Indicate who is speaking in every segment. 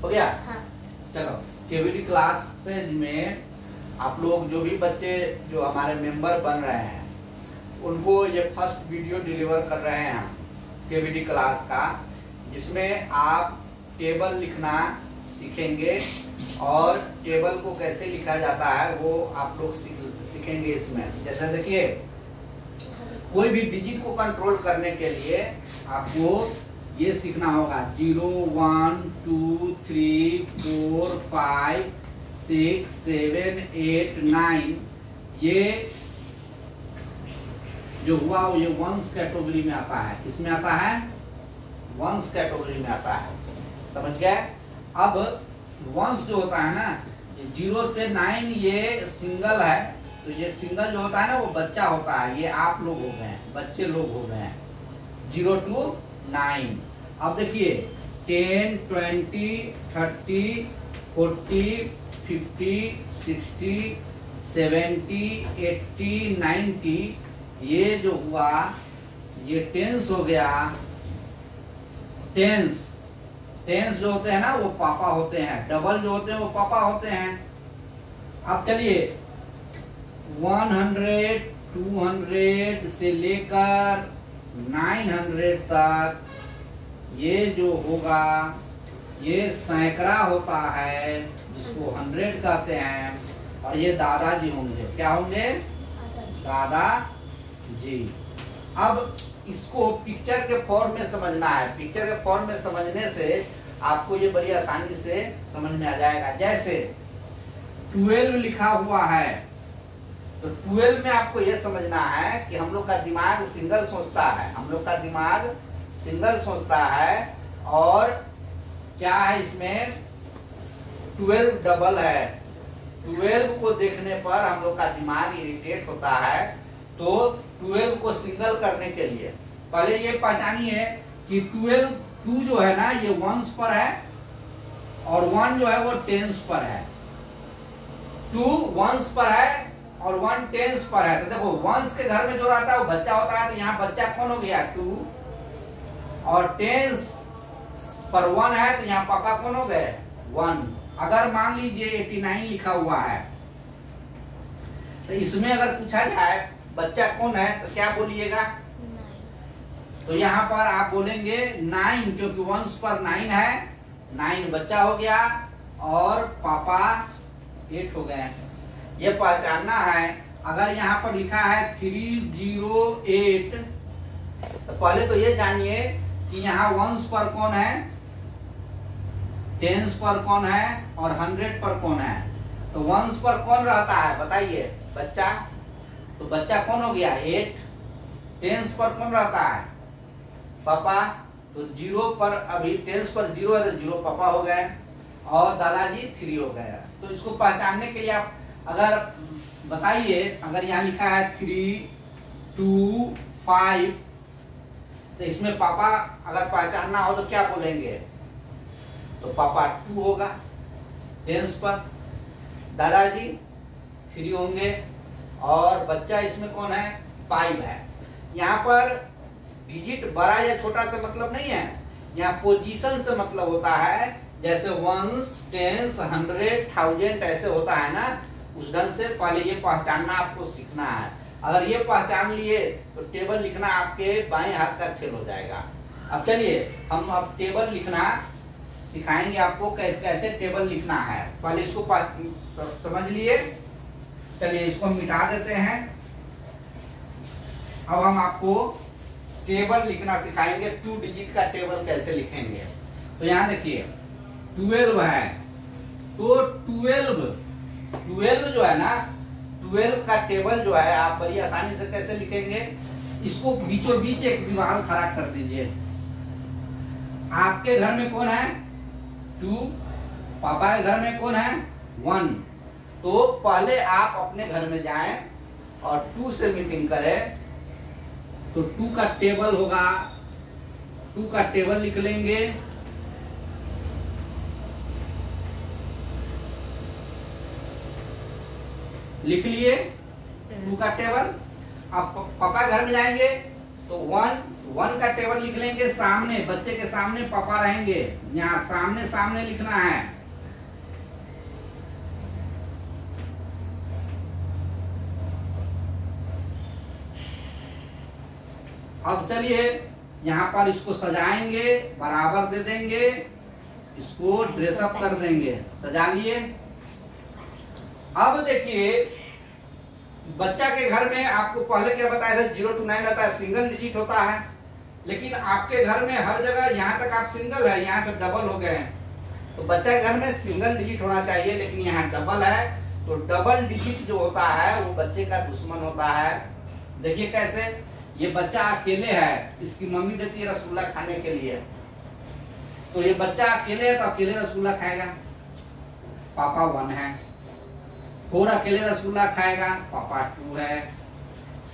Speaker 1: हो गया?
Speaker 2: हाँ।
Speaker 1: चलो, केवीडी क्लासेज में आप लोग जो भी बच्चे जो हमारे मेंबर बन रहे हैं उनको ये फर्स्ट वीडियो डिलीवर कर रहे हैं केवीडी क्लास का, जिसमें आप टेबल लिखना सीखेंगे और टेबल को कैसे लिखा जाता है वो आप लोग सीखेंगे इसमें। जैसे देखिए, कोई भी डिजिट को कंट्रोल करने के लिए आपको ये सीखना होगा 0 1 2 3 4 5 6 7 8 9। ये जो हुआ वो ये वंस कैटेगरी में आता है। किसमें आता है? वंस कैटेगरी में आता है। समझ गए? अब वंस जो होता है ना, 0 से 9 ये सिंगल है, तो ये सिंगल जो होता है ना वो बच्चा होता है। ये आप लोग हो गए, बच्चे लोग हो गए 0 to 9। अब देखिए 10 20 30 40 50 60 70 80 90, ये जो हुआ ये टेंस हो गया। टेंस जो होते हैं ना वो पापा होते हैं, डबल जो होते हैं वो पापा होते हैं। अब चलिए 100 200 से लेकर 900 तक ये जो होगा ये सैकड़ा होता है, जिसको 100 कहते हैं। और ये दादाजी होंगे। क्या होंगे? दादाजी। अब इसको पिक्चर के फॉर्म में समझना है। पिक्चर के फॉर्म में समझने से आपको ये बड़ी आसानी से समझ में आ जाएगा। जैसे 12 लिखा हुआ है, तो 12 में आपको ये समझना है कि हम लोग का दिमाग सिंगल सोचता है। हम लोग का दिमाग सिंगल सोचता है। और क्या है इसमें? 12 डबल है। 12 को देखने पर हम लोग का दिमाग इरिटेट होता है। तो 12 को सिंगल करने के लिए पहले ये पहचानिए कि 12 2 जो है ना ये वंस पर है और 1 जो है वो टेंस पर है। 2 वंस पर है और 1 टेंस पर है। तो देखो वंस के घर में जो रहता है वो बच्चा होता है, तो यहाँ बच्चा कौन हो गया? 2। और टेंस पर 1 है तो यहाँ पापा कौन हो गए? 1। अगर मान लीजिए 89 लिखा हुआ है, तो इसमें अगर पूछा जाए बच्चा कौन है तो क्या बोलिएगा?
Speaker 2: 9।
Speaker 1: तो यहाँ पर आप बोलेंगे 9, क्योंकि वंस पर 9 है। 9 बच्चा हो गया और पापा 8 हो गए। ये पहचानना है। अगर यहाँ पर लिखा है 308, तो पहले तो ये जानिए कि यहाँ वंस पर कौन है, टेंस पर कौन है और 100 पर कौन है। तो वंस पर कौन रहता है बताइए? बच्चा। तो बच्चा कौन हो गया? 8। टेंस पर कौन रहता है? पापा। तो 0 पर, अभी टेंस पर 0 है तो 0 पापा हो गए और दादाजी 3 हो गए। तो इसको पहचानने के लिए आप अगर बताइए, अगर यहाँ लिखा है 3 2 5, तो इसमें पापा अगर पहचानना हो तो क्या बोलेंगे? तो पापा 2 होगा टेंस पर, दादाजी 3 होंगे और बच्चा इसमें कौन है? 5 है। यहाँ पर डिजिट बड़ा या छोटा से मतलब नहीं है, यहाँ पोजीशन से मतलब होता है। जैसे वंस, टेंस, 100, 1000 ऐसे होता है ना, उस ढंग से पहले ये पहचानना आपको सीखना है। अगर ये पहचान लिए तो टेबल लिखना आपके बाएं हाथ का खेल हो जाएगा। अब चलिए हम अब टेबल लिखना सिखाएंगे आपको, कैसे टेबल लिखना है। पहले इसको समझ लिए। चलिए इसको मिटा देते हैं। अब हम आपको टेबल लिखना सिखाएंगे। 2 डिजिट का टेबल कैसे लिखेंगे। तो यहाँ देखिए 12 है, तो 12 जो है ना, 12 का टेबल जो है आप बड़ी आसानी से कैसे लिखेंगे? इसको बीचों बीच एक दीवार खड़ा कर दीजिए। आपके घर में कौन है? 2। पापा के घर में कौन है? 1। तो पहले आप अपने घर में जाएं और 2 से मीटिंग करें। तो 2 का टेबल होगा, 2 का टेबल लिख लेंगे। लिख लिए 2 का टेबल। आप पापा घर में जाएंगे तो वन का टेबल लिख लेंगे सामने, बच्चे के सामने पापा रहेंगे, यहाँ सामने सामने लिखना है। अब चलिए यहाँ पर इसको सजाएंगे, बराबर दे देंगे, इसको ड्रेसअप कर देंगे, सजा लिए। अब देखिए बच्चा के घर में आपको पहले क्या बताया था, 0 to 9 रहता है, सिंगल डिजिट होता है। लेकिन आपके घर में हर जगह यहाँ तक आप सिंगल है, यहाँ से डबल हो गए हैं, तो बच्चा के घर में सिंगल डिजिट होना चाहिए, लेकिन यहाँ डबल है। तो डबल डिजिट जो होता है वो बच्चे का दुश्मन होता है। देखिए कैसे, ये बच्चा अकेले है, इसकी मम्मी देती है रसगुल्ला खाने के लिए, तो ये बच्चा अकेले है तो अकेले रसगुल्ला खाएगा, पापा 1 है। 4 अकेले रसगुल्ला खाएगा, पापा 2 है।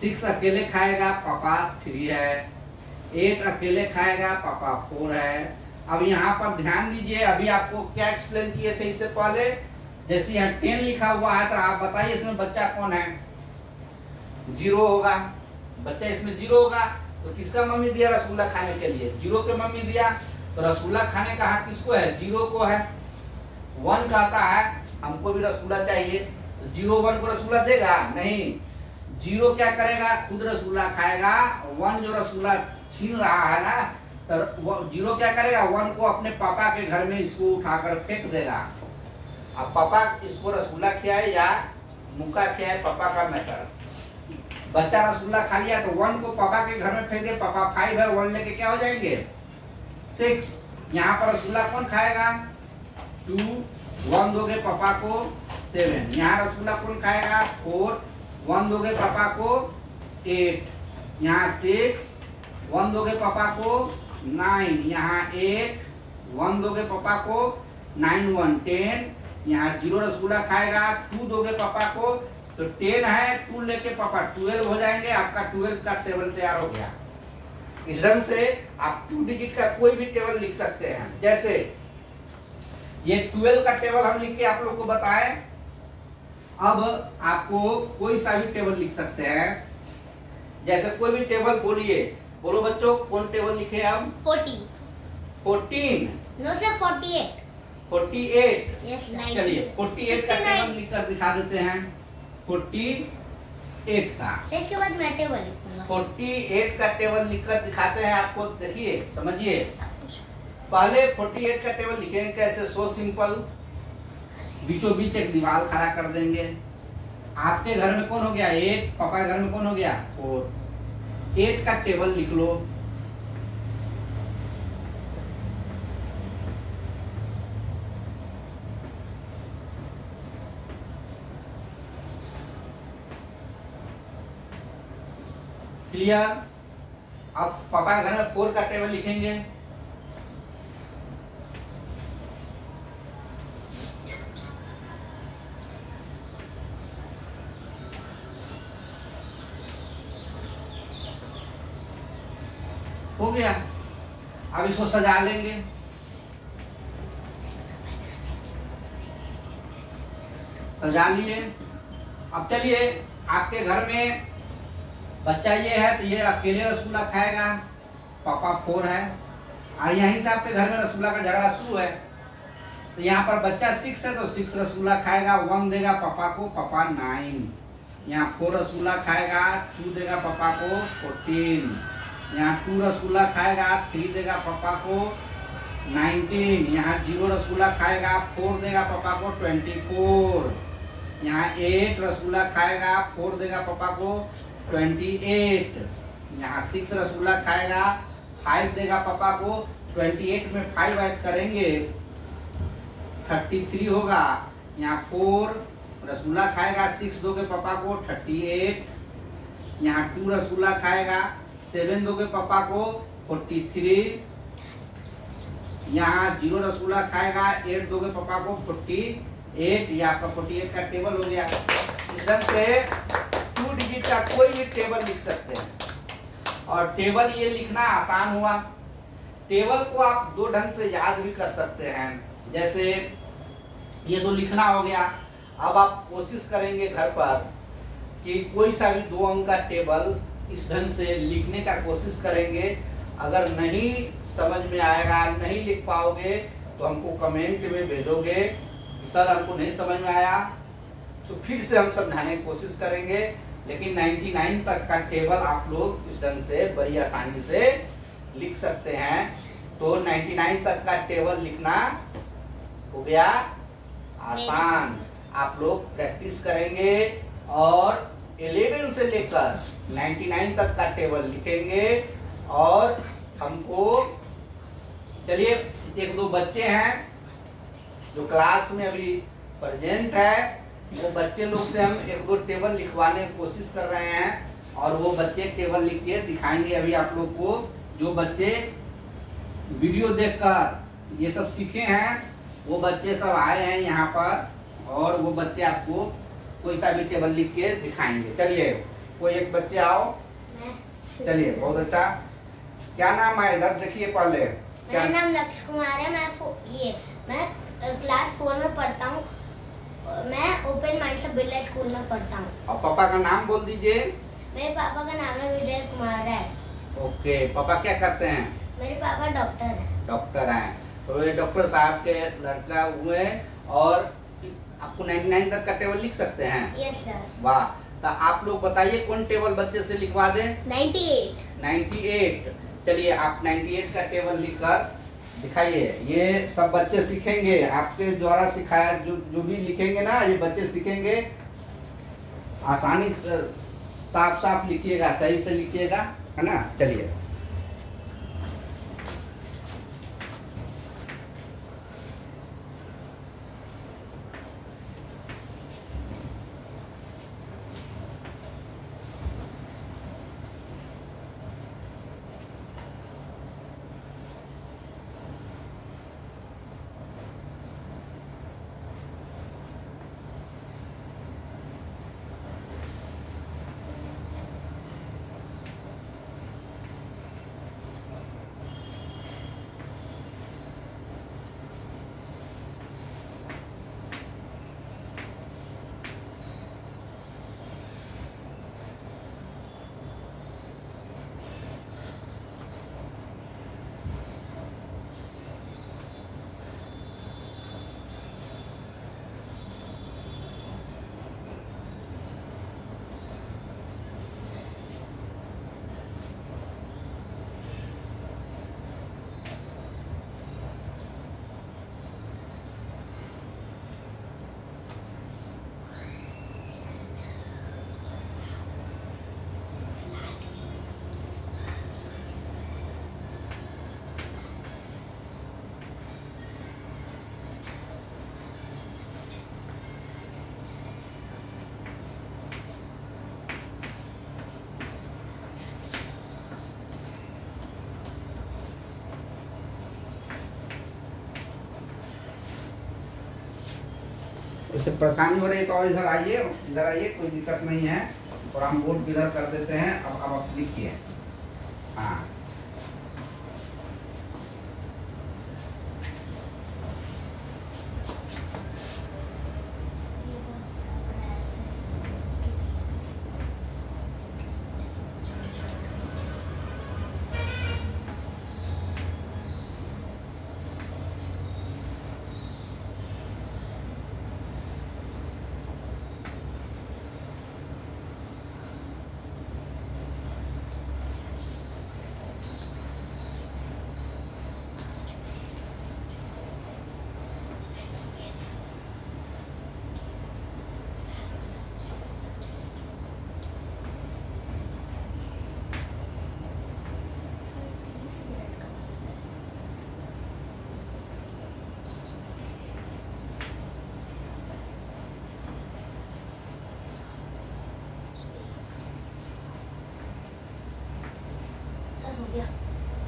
Speaker 1: 6 अकेले खाएगा, पापा 3 है। 8 अकेले खाएगा, पापा 4 है। अब यहाँ पर ध्यान दीजिए, अभी आपको क्या एक्सप्लेन किए थे इससे पहले, जैसे यहाँ 10 लिखा हुआ है तो आप बताइए इसमें बच्चा कौन है, 0 होगा, बच्चा इसमें 0 होगा। तो किसका मम्मी दिया रसगुल्ला खाने के लिए, 0 के मम्मी दिया, तो रसगुल्ला खाने का हक किसको है, 0 को है। 1 कहता है हमको भी रसगुल्ला चाहिए, तो 0 1 को रसगुल्ला देगा नहीं, 0 क्या करेगा, खुद रसगुल्ला खाएगा। 1 जो रसगुल्ला छीन रहा है ना, तो 0 क्या करेगा, 1 को अपने पापा के घर में इसको उठाकर फेंक देगा। अब पापा इसको रसगुल्ला खिलाए या मुक्का खिलाए, पापा का मैटर। बच्चा रसगुल्ला खा लिया तो 1 को पापा के घर में फेंक दे, पापा 5 है, 1 लेके क्या हो जाएंगे 6। यहाँ पर रसगुल्ला कौन खाएगा, 2, 1 दोगे पापा को 7। यहाँ रसगुल्ला कौन खाएगा, 4, 1 दोगे पापा को 8। यहाँ 6, 1 दोगे पापा को 9। यहाँ 8, 1 दोगे पापा को 9 1 10। यहाँ 0 रसगुल्ला खाएगा, 2 दोगे पापा को, तो 10 है, 2 लेके पापा 12 हो जाएंगे। आपका 12 का टेबल तैयार हो गया। इस ढंग से आप 2 डिजिट का कोई भी टेबल लिख सकते हैं। जैसे ये 12 का टेबल हम लिख के आप लोग को बताए। अब आपको कोई सा भी टेबल लिख सकते हैं, जैसे कोई भी टेबल बोलिए, बोलो बच्चों कौन टेबल लिखे अब, 14
Speaker 2: नो सर 48।
Speaker 1: 48
Speaker 2: यस,
Speaker 1: चलिए 48 का टेबल लिख कर दिखा देते हैं। 48 का,
Speaker 2: इसके बाद मैं टेबल लिखूंगा।
Speaker 1: 48 का टेबल लिखकर दिखाते हैं आपको, देखिए समझिए। पहले 48 का टेबल लिखेंगे कैसे, सो सिंपल, बीचों बीच एक दीवार खड़ा कर देंगे। आपके घर में कौन हो गया 8, पापा के घर में कौन हो गया 4। 8 का टेबल लिख लो। क्लियर। अब पापा के घर में 4 का टेबल लिखेंगे। हो गया। अब इसको सजा लेंगे। सजा लिए। अब चलिए आपके घर में बच्चा ये है तो ये अकेले रसगुल्ला खाएगा, पापा 4 है, और यहीं से आपके घर में रसगुल्ला का झगड़ा शुरू है। तो यहाँ पर बच्चा 6 है तो 6 रसगुल्ला खाएगा, 1 देगा पापा को, पापा 9। यहाँ 4 रसगुल्ला खाएगा, 2 देगा पापा को 14। यहाँ 2 रसगुल्ला खाएगा, 3 देगा पापा को 19। यहाँ 0 रसगुल्ला खाएगा, 4 देगा पापा को 24। यहाँ 8 रसगुल्ला खाएगा, 4 देगा पापा को 28। यहाँ 6 रसगुल्ला खाएगा, 5 देगा पापा को। 28 में 5 ऐड करेंगे 33 होगा। यहाँ 4 रसगुल्ला खाएगा, 6 दोगे पापा को 38। यहाँ 2 रसगुल्ला खाएगा, 7 दोगे पापा को 43। यहाँ 0 रसगुल्ला खाएगा, 8 दोगे पापा को 48। ये आपका 48 का टेबल हो गया। इस ढंग से 2 डिजिट का कोई भी टेबल लिख सकते हैं। और टेबल ये लिखना आसान हुआ। टेबल को आप 2 ढंग से याद भी कर सकते हैं। जैसे ये तो लिखना हो गया। अब आप कोशिश करेंगे घर पर कि कोई सा भी 2 अंक का टेबल इस ढंग से लिखने का कोशिश करेंगे। अगर नहीं समझ में आएगा, नहीं लिख पाओगे तो हमको कमेंट में भेजोगे कि सर हमको नहीं समझ में आया, तो फिर से हम समझाने की कोशिश करेंगे। लेकिन 99 तक का टेबल आप लोग इस ढंग से बड़ी आसानी से लिख सकते हैं। तो 99 तक का टेबल लिखना हो गया आसान। आप लोग प्रैक्टिस करेंगे और 11 से लेकर 99 तक का टेबल लिखेंगे। और हमको चलिए एक दो बच्चे हैं जो क्लास में अभी प्रेजेंट है, वो बच्चे लोग से हम एक दो टेबल लिखवाने की कोशिश कर रहे हैं और वो बच्चे टेबल लिख के दिखाएंगे अभी आप लोग को। जो बच्चे वीडियो देखकर ये सब सीखे हैं वो बच्चे सब आए हैं यहाँ पर और वो बच्चे आपको कोई सा भी टेबल लिख के दिखाएंगे। चलिए कोई एक बच्चे आओ। चलिए बहुत अच्छा। क्या नाम है इधर देखिए पहले।
Speaker 2: मेरा नाम लक्ष्य कुमार है। मैं क्लास 4 में पढ़ता हूँ। मैं ओपन माइंड से बिरला स्कूल में पढ़ता हूँ।
Speaker 1: और पापा का नाम बोल दीजिए।
Speaker 2: मेरे पापा का नाम है विजय कुमार है।
Speaker 1: ओके, पापा क्या करते हैं?
Speaker 2: मेरे पापा डॉक्टर हैं।
Speaker 1: डॉक्टर हैं। तो ये डॉक्टर साहब के लड़का हुए और आपको 99 तक का टेबल लिख सकते हैं?
Speaker 2: Yes sir.
Speaker 1: वाह। तो आप लोग बताइए कौन टेबल बच्चे से लिखवा दें?
Speaker 2: 98।
Speaker 1: 98। चलिए आप 98 का टेबल लिखकर दिखाइए। ये सब बच्चे सीखेंगे आपके द्वारा सिखाया। जो भी लिखेंगे ना ये बच्चे सीखेंगे। आसानी से साफ साफ लिखिएगा, सही से लिखिएगा, है ना। चलिए इससे परेशानी हो रही है तो और इधर आइए, कोई दिक्कत नहीं है। और हम बोर्ड इधर कर देते हैं। अब आप लिखिए। हाँ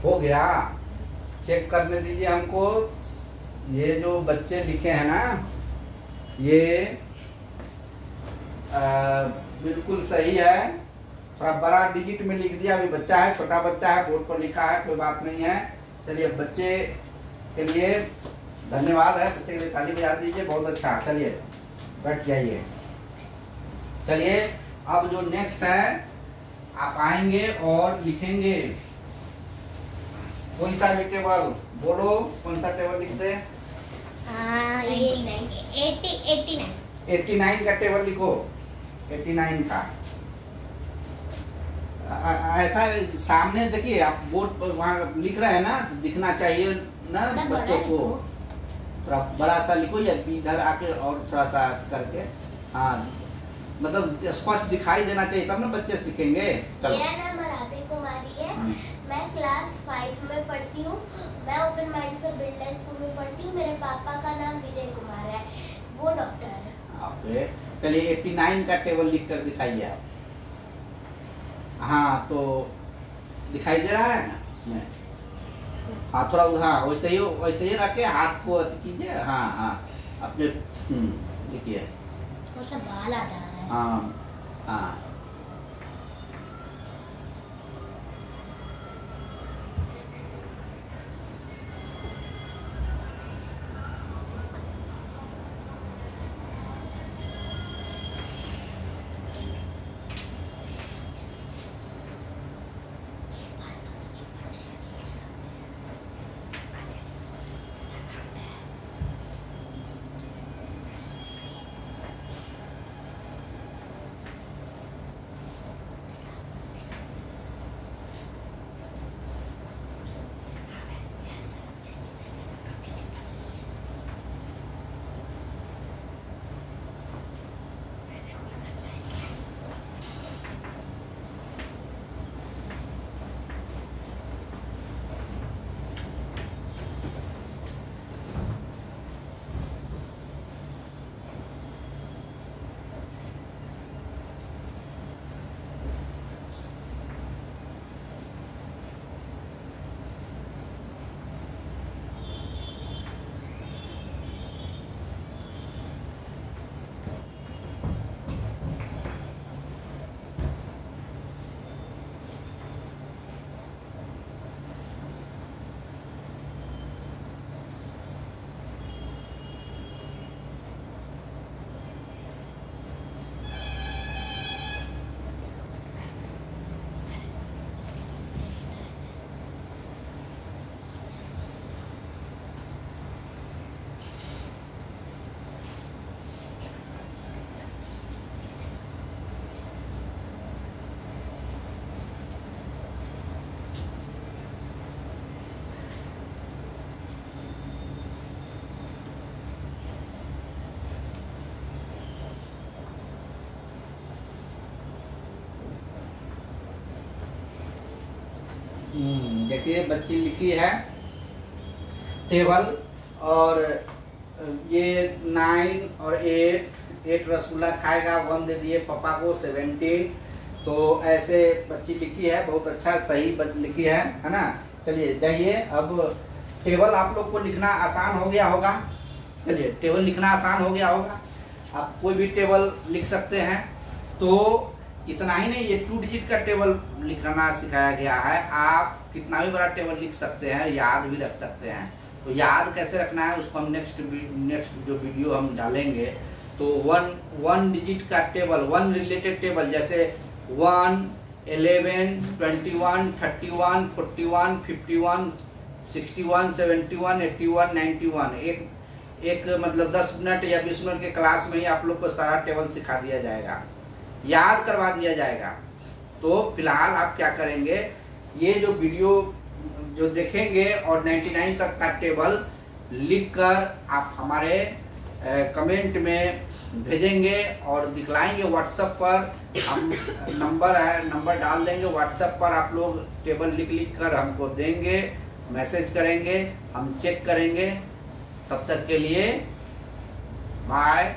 Speaker 1: हो गया। चेक करने दीजिए हमको। ये जो बच्चे लिखे हैं ना ये बिल्कुल सही है। थोड़ा बड़ा डिजिट में लिख दिया। अभी बच्चा है, छोटा बच्चा है, बोर्ड पर लिखा है, कोई बात नहीं है। चलिए बच्चे के लिए धन्यवाद है। बच्चे के लिए ताली बजा दीजिए। बहुत अच्छा। चलिए बैठ जाइए। चलिए अब जो नेक्स्ट है आप आएंगे और लिखेंगे कोई सा भी टेबल, बोलो कौन सा टेबल लिखते हैं? 89 का टेबल लिखो, 89 का। ऐसा सामने देखिए, आप बोर्ड पर वहाँ लिख रहे हैं ना, तो दिखना चाहिए ना बच्चों को। थोड़ा बड़ा सा लिखो या इधर आके और थोड़ा सा करके, हाँ मतलब स्पष्ट दिखाई देना चाहिए, तब ना बच्चे सीखेंगे।
Speaker 2: मेरा नाम राधे कुमारी है, मैं क्लास 5 में पढ़ती हूँ। मैं ओपन माइंड से बिरला स्कूल में पढ़ती हूँ। मेरे पापा का नाम विजय कुमार है, वो डॉक्टर है।
Speaker 1: ओके, चलिए 89 का टेबल लिख कर दिखाइए आप। हाँ, तो दिखाई दे रहा है ना उसमें? हाँ थोड़ा, हाँ वैसे ही रख के हाथ को कीजिए। हाँ हाँ, अपने लिखिए।
Speaker 2: थोड़ा सा बाल आ जा रहा है।
Speaker 1: हाँ हाँ, देखिए बच्ची लिखी है टेबल, और ये 9 और 8 रसगुल्ला खाएगा, 1 दे दिए पापा को, 17। तो ऐसे बच्ची लिखी है, बहुत अच्छा सही लिखी है ना। चलिए जाइए, अब टेबल आप लोग को लिखना आसान हो गया होगा। चलिए टेबल लिखना आसान हो गया होगा, आप कोई भी टेबल लिख सकते हैं। तो इतना ही नहीं, ये 2 डिजिट का टेबल लिखना सिखाया गया है। आप कितना भी बड़ा टेबल लिख सकते हैं, याद भी रख सकते हैं। तो याद कैसे रखना है उसको हम नेक्स्ट जो वीडियो हम डालेंगे। तो 1 डिजिट का टेबल, 1 रिलेटेड टेबल, जैसे 1, 11, 21, 31, 41, 51, 61, 71, 81, 91। एक मतलब 10 मिनट या 20 मिनट के क्लास में ही आप लोग को सारा टेबल सिखा दिया जाएगा, याद करवा दिया जाएगा। तो फिलहाल आप क्या करेंगे, ये जो वीडियो जो देखेंगे और 99 तक का टेबल लिखकर आप हमारे कमेंट में भेजेंगे और दिखलाएंगे। व्हाट्सएप पर हम नंबर डाल देंगे, व्हाट्सएप पर आप लोग टेबल लिख कर हमको देंगे, मैसेज करेंगे, हम चेक करेंगे। तब तक के लिए बाय।